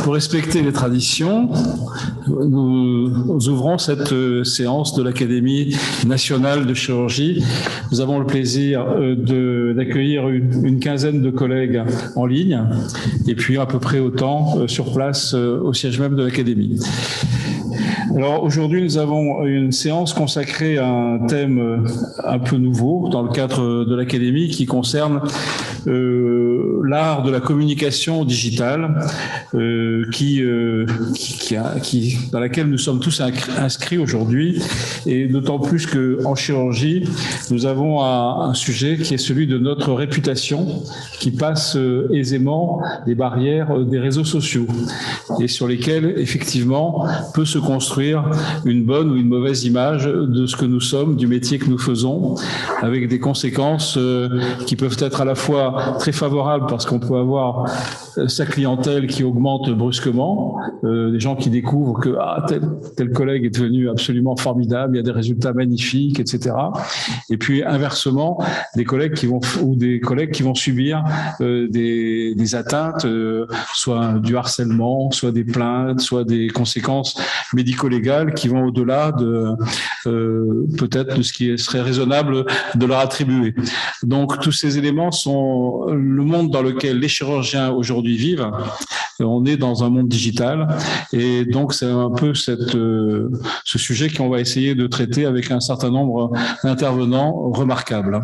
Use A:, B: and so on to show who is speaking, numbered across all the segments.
A: Pour respecter les traditions, nous ouvrons cette séance de l'Académie nationale de chirurgie. Nous avons le plaisir d'accueillir une quinzaine de collègues en ligne et puis à peu près autant sur place au siège même de l'Académie. Alors aujourd'hui, nous avons une séance consacrée à un thème un peu nouveau dans le cadre de l'Académie qui concerne l'art de la communication digitale dans laquelle nous sommes tous inscrits aujourd'hui, et d'autant plus qu'en chirurgie, nous avons un sujet qui est celui de notre réputation qui passe aisément les barrières des réseaux sociaux et sur lesquels effectivement peut se construire une bonne ou une mauvaise image de ce que nous sommes, du métier que nous faisons, avec des conséquences qui peuvent être à la fois très favorables parce qu'on peut avoir sa clientèle qui augmente brusquement, des gens qui découvrent que tel collègue est devenu absolument formidable, il y a des résultats magnifiques, etc. Et puis inversement, des collègues qui vont subir des atteintes, soit du harcèlement, soit des plaintes, soit des conséquences médico-légales qui vont au-delà de peut-être de ce qui serait raisonnable de leur attribuer. Donc tous ces éléments sont le monde dans lequel les chirurgiens aujourd'hui vivent. On est dans un monde digital et donc c'est un peu ce sujet qu'on va essayer de traiter avec un certain nombre d'intervenants remarquables.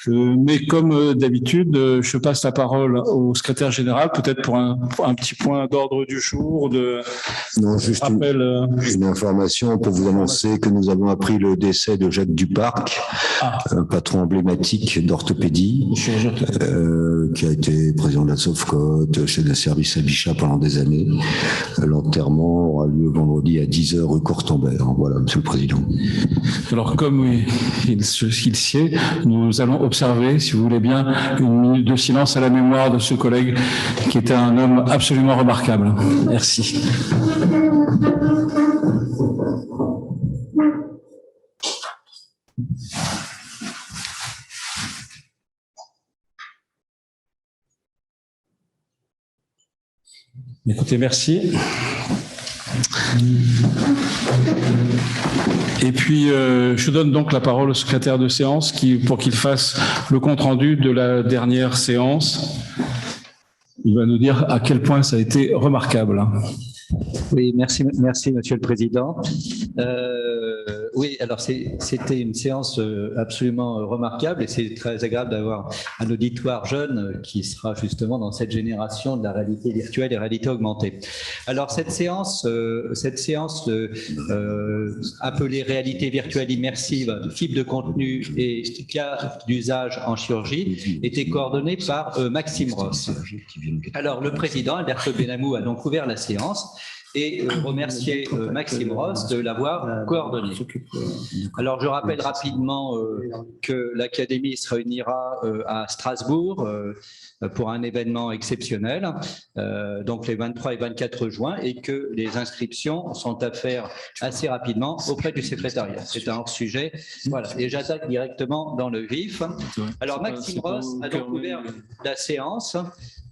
A: Mais comme d'habitude, je passe la parole au secrétaire général, peut-être pour un petit point d'ordre du jour,
B: Non, juste rappel. Une information pour vous annoncer que nous avons appris le décès de Jacques Duparc, un patron emblématique d'orthopédie, qui a été président de la Sofcote, chef de service à Bichat pendant des années. L'enterrement aura lieu vendredi à 10h rue Courtambert. Voilà, Monsieur le Président.
A: Alors, comme il sied, nous allons observer, si vous voulez bien, une minute de silence à la mémoire de ce collègue qui était un homme absolument remarquable. Merci. Écoutez, merci. Et puis, je donne donc la parole au secrétaire de séance pour qu'il fasse le compte-rendu de la dernière séance. Il va nous dire à quel point ça a été remarquable.
C: Oui, merci Monsieur le Président. Oui, alors c'était une séance absolument remarquable et c'est très agréable d'avoir un auditoire jeune qui sera justement dans cette génération de la réalité virtuelle et réalité augmentée. Alors cette séance appelée réalité virtuelle immersive, type de contenu et cas d'usage en chirurgie était coordonnée par Maxime Ross. Alors le président Alberto Benamou a donc ouvert la séance et remercier Maxime Ross de l'avoir coordonné. Alors, je rappelle rapidement que l'Académie se réunira à Strasbourg pour un événement exceptionnel, donc les 23 et 24 juin, et que les inscriptions sont à faire assez rapidement auprès du secrétariat. C'est un hors-sujet. Voilà, et j'attaque directement dans le vif. Alors, Maxime Ross a donc ouvert la séance,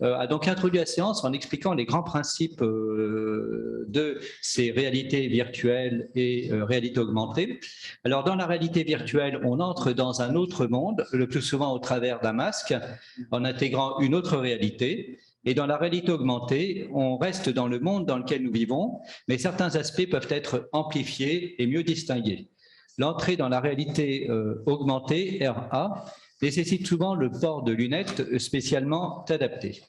C: a donc introduit la séance en expliquant les grands principes de ces réalités virtuelles et réalité augmentée. Alors, dans la réalité virtuelle, on entre dans un autre monde, le plus souvent au travers d'un masque, en intégrant une autre réalité. Et dans la réalité augmentée, on reste dans le monde dans lequel nous vivons, mais certains aspects peuvent être amplifiés et mieux distingués. L'entrée dans la réalité augmentée, RA, nécessite souvent le port de lunettes spécialement adaptées.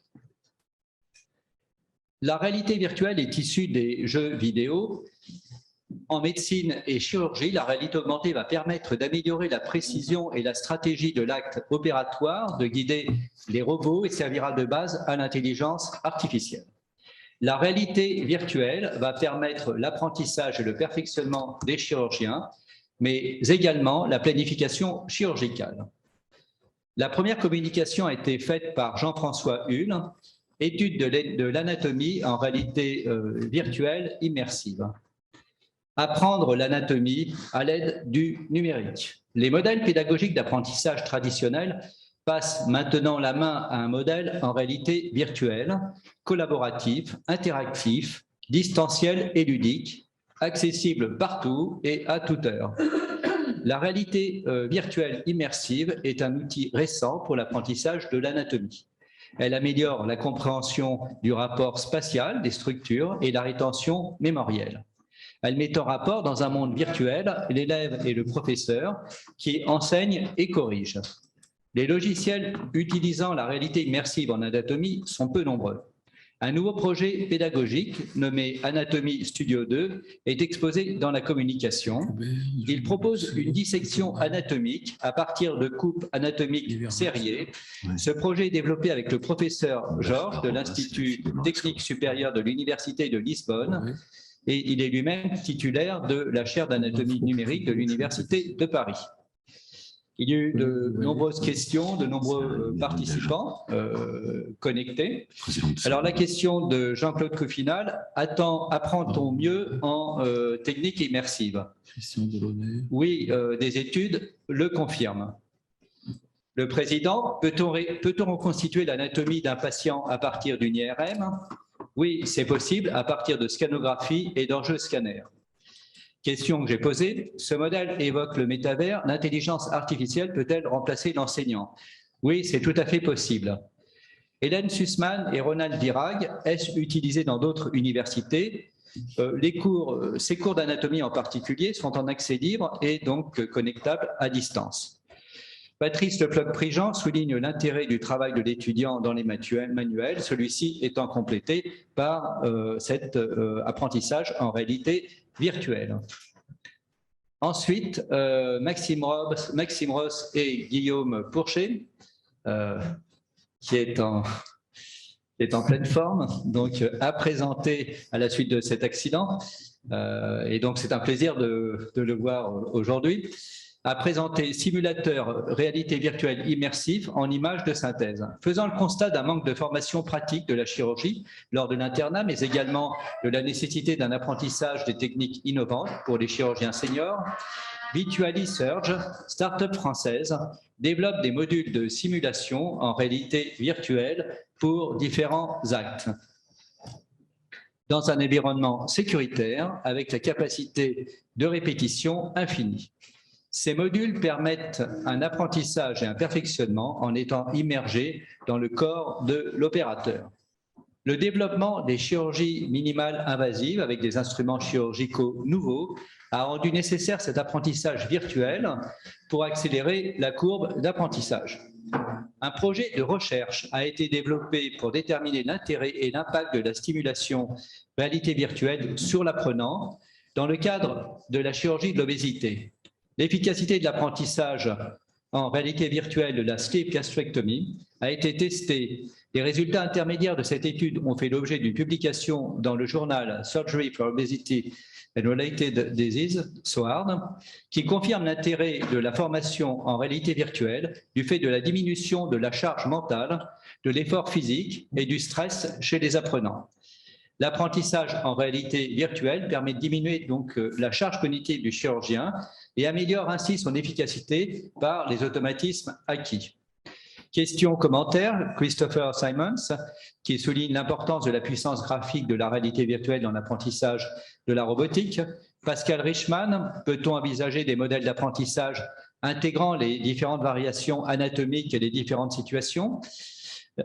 C: La réalité virtuelle est issue des jeux vidéo. En médecine et chirurgie, la réalité augmentée va permettre d'améliorer la précision et la stratégie de l'acte opératoire, de guider les robots et servira de base à l'intelligence artificielle. La réalité virtuelle va permettre l'apprentissage et le perfectionnement des chirurgiens, mais également la planification chirurgicale. La première communication a été faite par Jean-François Hull, étude de l'anatomie en réalité virtuelle immersive. Apprendre l'anatomie à l'aide du numérique. Les modèles pédagogiques d'apprentissage traditionnels passe maintenant la main à un modèle en réalité virtuelle, collaboratif, interactif, distanciel et ludique, accessible partout et à toute heure. La réalité virtuelle immersive est un outil récent pour l'apprentissage de l'anatomie. Elle améliore la compréhension du rapport spatial des structures et la rétention mémorielle. Elle met en rapport dans un monde virtuel l'élève et le professeur qui enseigne et corrige. Les logiciels utilisant la réalité immersive en anatomie sont peu nombreux. Un nouveau projet pédagogique nommé Anatomie Studio 2 est exposé dans la communication. Il propose une dissection anatomique à partir de coupes anatomiques serrées. Ce projet est développé avec le professeur Georges de l'Institut technique supérieur de l'Université de Lisbonne et il est lui-même titulaire de la chaire d'anatomie numérique de l'Université de Paris. Il y a eu de nombreuses questions, de nombreux participants connectés. Alors la question de Jean-Claude Coffinal, apprend-on mieux en technique immersive? Oui, des études le confirment. Le président, peut-on reconstituer l'anatomie d'un patient à partir d'une IRM? Oui, c'est possible à partir de scanographie et d'enjeux scanners. Question que j'ai posée, ce modèle évoque le métavers, l'intelligence artificielle peut-elle remplacer l'enseignant? Oui, c'est tout à fait possible. Hélène Sussman et Ronald Virag, est-ce utilisé dans d'autres universités? Ces cours d'anatomie en particulier sont en accès libre et donc connectables à distance. Patrice Leploc-Prigent souligne l'intérêt du travail de l'étudiant dans les manuels, celui-ci étant complété par cet apprentissage en réalité virtuelle. Ensuite, Maxime Ross et Guillaume Pourchet, qui est en pleine forme, donc a présenté à la suite de cet accident, et donc c'est un plaisir de le voir aujourd'hui, a présenté simulateur réalité virtuelle immersive en images de synthèse. Faisant le constat d'un manque de formation pratique de la chirurgie lors de l'internat, mais également de la nécessité d'un apprentissage des techniques innovantes pour les chirurgiens seniors, Vituali-Surge, start-up française, développe des modules de simulation en réalité virtuelle pour différents actes dans un environnement sécuritaire avec la capacité de répétition infinie. Ces modules permettent un apprentissage et un perfectionnement en étant immergés dans le corps de l'opérateur. Le développement des chirurgies minimales invasives avec des instruments chirurgicaux nouveaux a rendu nécessaire cet apprentissage virtuel pour accélérer la courbe d'apprentissage. Un projet de recherche a été développé pour déterminer l'intérêt et l'impact de la stimulation réalité virtuelle sur l'apprenant dans le cadre de la chirurgie de l'obésité. L'efficacité de l'apprentissage en réalité virtuelle de la sleeve gastrectomie a été testée. Les résultats intermédiaires de cette étude ont fait l'objet d'une publication dans le journal Surgery for Obesity and Related Diseases, SOARD, qui confirme l'intérêt de la formation en réalité virtuelle du fait de la diminution de la charge mentale, de l'effort physique et du stress chez les apprenants. L'apprentissage en réalité virtuelle permet de diminuer donc la charge cognitive du chirurgien et améliore ainsi son efficacité par les automatismes acquis. Question commentaire, Christopher Simons, qui souligne l'importance de la puissance graphique de la réalité virtuelle dans l'apprentissage de la robotique. Pascal Richman, peut-on envisager des modèles d'apprentissage intégrant les différentes variations anatomiques et les différentes situations?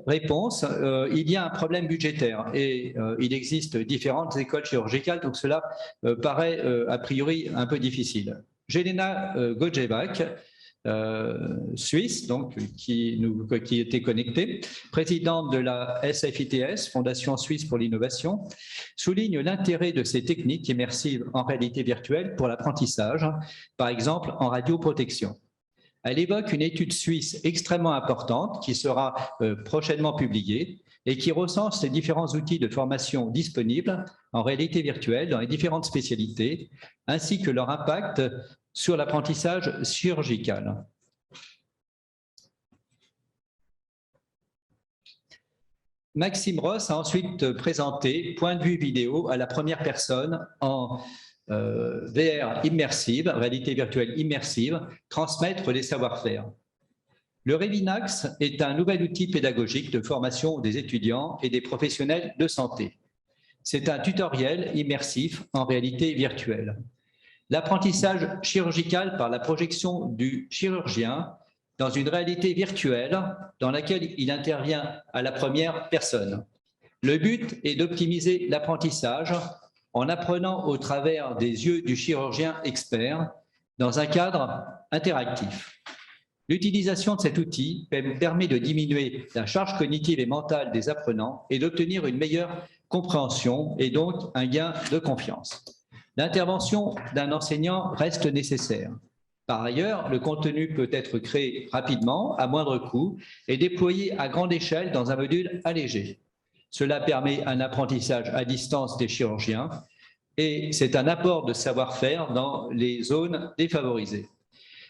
C: Réponse, il y a un problème budgétaire et il existe différentes écoles chirurgicales, donc cela paraît a priori un peu difficile. Jelena Godjevac, Suisse, donc, qui était connectée, présidente de la SFITS, Fondation Suisse pour l'Innovation, souligne l'intérêt de ces techniques immersives en réalité virtuelle pour l'apprentissage, par exemple en radioprotection. Elle évoque une étude suisse extrêmement importante qui sera prochainement publiée et qui recense les différents outils de formation disponibles en réalité virtuelle dans les différentes spécialités, ainsi que leur impact sur l'apprentissage chirurgical. Maxime Ross a ensuite présenté point de vue vidéo à la première personne en VR immersive, réalité virtuelle immersive, transmettre les savoir-faire. Le Revinax est un nouvel outil pédagogique de formation des étudiants et des professionnels de santé. C'est un tutoriel immersif en réalité virtuelle. L'apprentissage chirurgical par la projection du chirurgien dans une réalité virtuelle dans laquelle il intervient à la première personne. Le but est d'optimiser l'apprentissage en apprenant au travers des yeux du chirurgien expert dans un cadre interactif. L'utilisation de cet outil permet de diminuer la charge cognitive et mentale des apprenants et d'obtenir une meilleure compréhension et donc un gain de confiance. L'intervention d'un enseignant reste nécessaire. Par ailleurs, le contenu peut être créé rapidement, à moindre coût, et déployé à grande échelle dans un module allégé. Cela permet un apprentissage à distance des chirurgiens et c'est un apport de savoir-faire dans les zones défavorisées.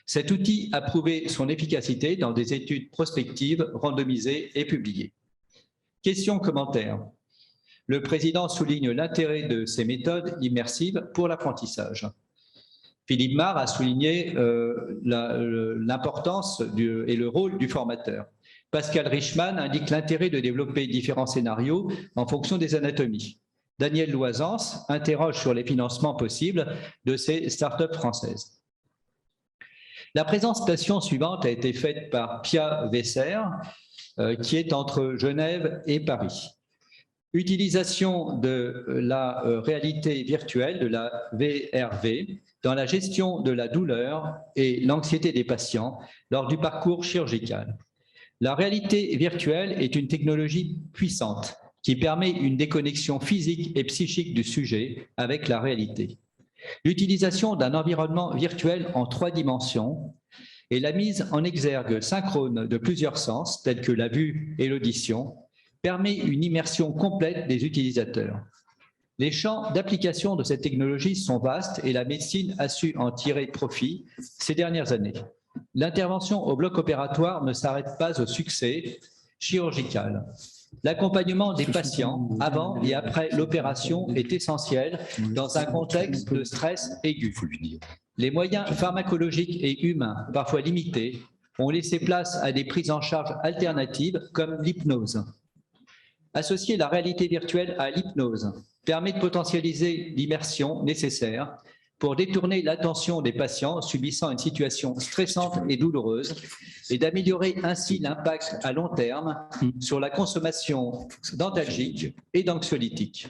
C: Cet outil a prouvé son efficacité dans des études prospectives randomisées et publiées. Questions, commentaires. Le président souligne l'intérêt de ces méthodes immersives pour l'apprentissage. Philippe Marre a souligné l'importance et le rôle du formateur. Pascal Richman indique l'intérêt de développer différents scénarios en fonction des anatomies. Daniel Loisance interroge sur les financements possibles de ces startups françaises. La présentation suivante a été faite par Pia Vesser, qui est entre Genève et Paris. Utilisation de la réalité virtuelle, de la VRV, dans la gestion de la douleur et l'anxiété des patients lors du parcours chirurgical. La réalité virtuelle est une technologie puissante qui permet une déconnexion physique et psychique du sujet avec la réalité. L'utilisation d'un environnement virtuel en 3 dimensions et la mise en exergue synchrone de plusieurs sens, tels que la vue et l'audition, permet une immersion complète des utilisateurs. Les champs d'application de cette technologie sont vastes et la médecine a su en tirer profit ces dernières années. L'intervention au bloc opératoire ne s'arrête pas au succès chirurgical. L'accompagnement des patients avant et après l'opération est essentiel dans un contexte de stress aigu. Les moyens pharmacologiques et humains, parfois limités, ont laissé place à des prises en charge alternatives comme l'hypnose. Associer la réalité virtuelle à l'hypnose permet de potentialiser l'immersion nécessaire pour détourner l'attention des patients subissant une situation stressante et douloureuse et d'améliorer ainsi l'impact à long terme sur la consommation d'antalgiques et d'anxiolytiques.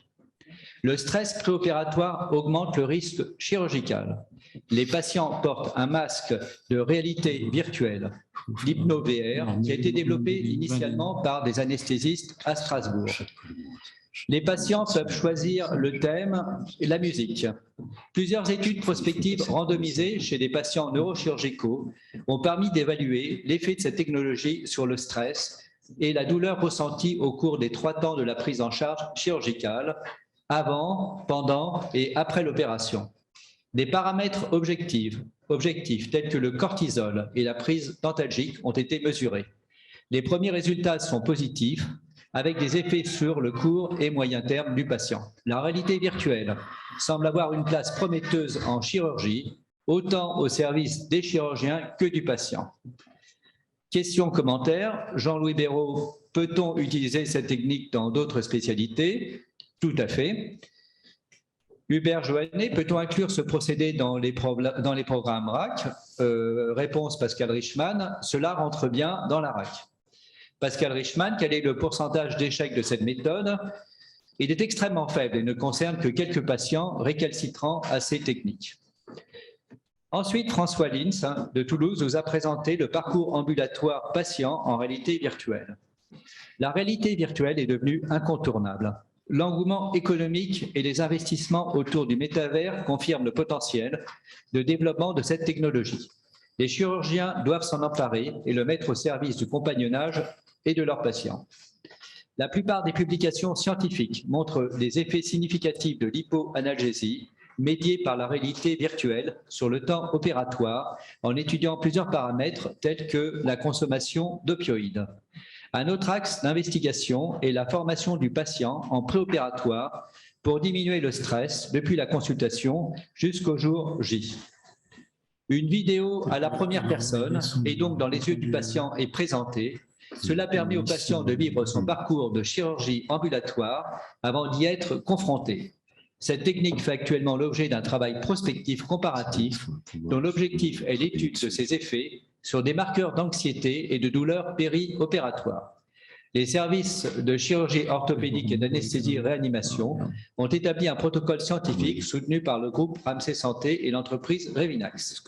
C: Le stress préopératoire augmente le risque chirurgical. Les patients portent un masque de réalité virtuelle, l'HypnoVR, qui a été développé initialement par des anesthésistes à Strasbourg. Les patients peuvent choisir le thème et la musique. Plusieurs études prospectives randomisées chez des patients neurochirurgicaux ont permis d'évaluer l'effet de cette technologie sur le stress et la douleur ressentie au cours des 3 temps de la prise en charge chirurgicale, avant, pendant et après l'opération. Des paramètres objectifs tels que le cortisol et la prise d'antalgiques ont été mesurés. Les premiers résultats sont positifs, avec des effets sur le court et moyen terme du patient. La réalité virtuelle semble avoir une place prometteuse en chirurgie, autant au service des chirurgiens que du patient. Question, commentaire. Jean-Louis Béraud, peut-on utiliser cette technique dans d'autres spécialités? Tout à fait. Hubert Joannet, peut-on inclure ce procédé dans les programmes RAC? Réponse Pascal Richman, cela rentre bien dans la RAC. Pascal Richman, quel est le pourcentage d'échec de cette méthode? Il est extrêmement faible et ne concerne que quelques patients récalcitrants à ces techniques. Ensuite, François Lins de Toulouse nous a présenté le parcours ambulatoire patient en réalité virtuelle. La réalité virtuelle est devenue incontournable. L'engouement économique et les investissements autour du métavers confirment le potentiel de développement de cette technologie. Les chirurgiens doivent s'en emparer et le mettre au service du compagnonnage et de leurs patients. La plupart des publications scientifiques montrent des effets significatifs de l'hypoanalgésie médiés par la réalité virtuelle sur le temps opératoire en étudiant plusieurs paramètres tels que la consommation d'opioïdes. Un autre axe d'investigation est la formation du patient en préopératoire pour diminuer le stress depuis la consultation jusqu'au jour J. Une vidéo à la première personne et donc dans les yeux du patient est présentée. Cela permet au patient de vivre son parcours de chirurgie ambulatoire avant d'y être confronté. Cette technique fait actuellement l'objet d'un travail prospectif comparatif dont l'objectif est l'étude de ses effets sur des marqueurs d'anxiété et de douleurs péri-opératoires. Les services de chirurgie orthopédique et d'anesthésie-réanimation ont établi un protocole scientifique soutenu par le groupe Ramsay Santé et l'entreprise Revinax.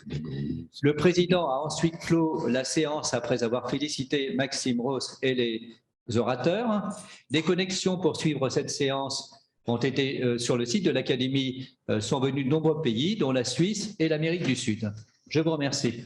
C: Le président a ensuite clos la séance après avoir félicité Maxime Ross et les orateurs. Des connexions pour suivre cette séance ont été sur le site de l'Académie, sont venus de nombreux pays, dont la Suisse et l'Amérique du Sud. Je vous remercie.